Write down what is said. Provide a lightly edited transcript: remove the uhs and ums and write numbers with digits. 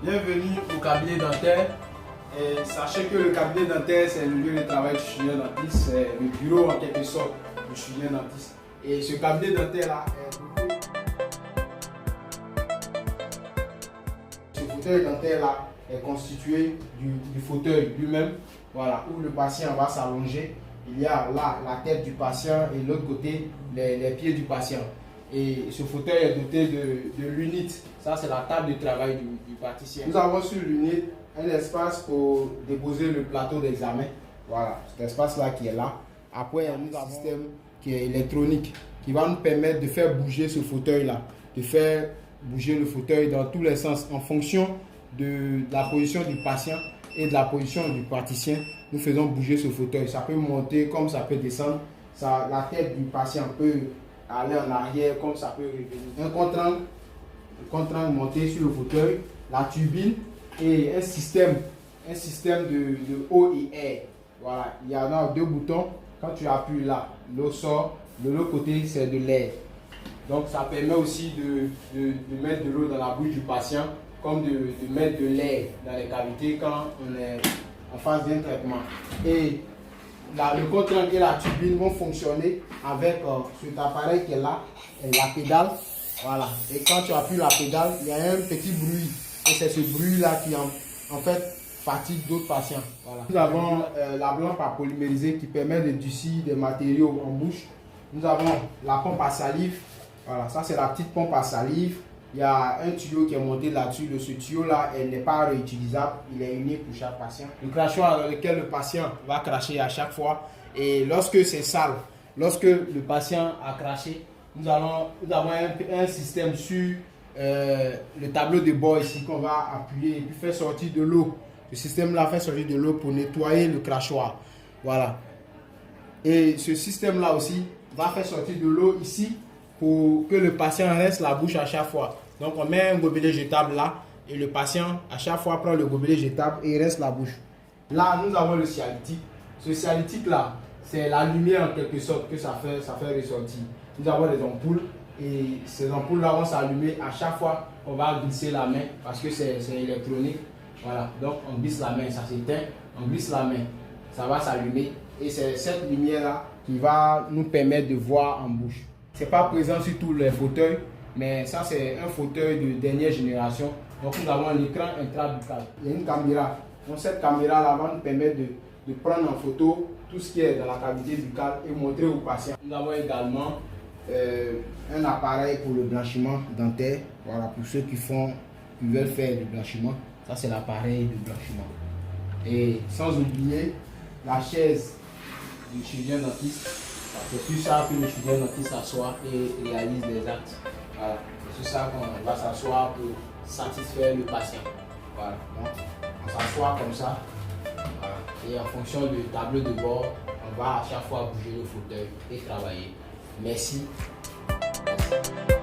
Bienvenue au cabinet dentaire. Et sachez que le cabinet dentaire, c'est le lieu de travail du chirurgien dentiste, c'est le bureau en quelque sorte du chirurgien dentiste. Et ce cabinet dentaire-là ce fauteuil dentaire-là est constitué du fauteuil lui-même, voilà, où le patient va s'allonger. Il y a là la tête du patient et de l'autre côté les pieds du patient. Et ce fauteuil est doté de l'unité. Ça, c'est la table de travail du praticien. Nous avons sur l'unité un espace pour déposer le plateau d'examen. Voilà, cet espace-là qui est là. Après, nous avons un système qui est électronique qui va nous permettre de faire bouger ce fauteuil-là, de faire bouger le fauteuil dans tous les sens en fonction de la position du patient et de la position du praticien. Nous faisons bouger ce fauteuil. Ça peut monter comme ça peut descendre. La tête du patient peut aller en arrière comme ça peut revenir. Un contre-angle monté sur le fauteuil, la turbine et un système de eau et air. Voilà, il y en a deux boutons. Quand tu appuies là, l'eau sort. De l'autre côté, c'est de l'air. Donc ça permet aussi de mettre de l'eau dans la bouche du patient, comme de mettre de l'air dans les cavités quand on est en phase d'un traitement. Et le contre-angle et la turbine vont fonctionner avec cet appareil qui est là, la pédale. Voilà. Et quand tu appuies la pédale, il y a un petit bruit. Et c'est ce bruit-là qui en fait fatigue d'autres patients. Voilà. Nous avons la lampe à polymériser qui permet de durcir des matériaux en bouche. Nous avons la pompe à salive. Voilà, ça c'est la petite pompe à salive. Il y a un tuyau qui est monté là-dessus. Ce tuyau-là n'est pas réutilisable. Il est unique pour chaque patient. Le crachoir dans lequel le patient va cracher à chaque fois. Et lorsque c'est sale, lorsque le patient a craché, nous avons un système sur le tableau de bord ici qu'on va appuyer et puis faire sortir de l'eau. Ce système-là fait sortir de l'eau pour nettoyer le crachoir. Voilà. Et ce système-là aussi va faire sortir de l'eau ici pour que le patient reste la bouche à chaque fois. Donc on met un gobelet jetable là et le patient à chaque fois prend le gobelet jetable et il reste la bouche. Là nous avons le cialytique. Ce cialytique là, c'est la lumière en quelque sorte que ça fait ressortir. Nous avons des ampoules et ces ampoules là vont s'allumer à chaque fois qu'on va glisser la main parce que c'est électronique. Voilà, donc on glisse la main, ça s'éteint, on glisse la main, ça va s'allumer et c'est cette lumière là qui va nous permettre de voir en bouche. C'est pas présent sur tous les fauteuils, mais ça c'est un fauteuil de dernière génération. Donc nous avons l'écran intrabuccal. Il y a une caméra. Donc cette caméra là va nous permettre de prendre en photo tout ce qui est dans la cavité buccale et montrer aux patients. Nous avons également un appareil pour le blanchiment dentaire. Voilà, pour ceux qui veulent faire du blanchiment. Ça c'est l'appareil de blanchiment. Et sans oublier la chaise du chirurgien dentiste. C'est sur ça que le chirurgien dentiste s'assoit et réalise les actes. Voilà. C'est sur ça qu'on va s'asseoir pour satisfaire le patient. Voilà. Donc, on s'assoit comme ça. Voilà. Et en fonction du tableau de bord, on va à chaque fois bouger le fauteuil et travailler. Merci. Merci.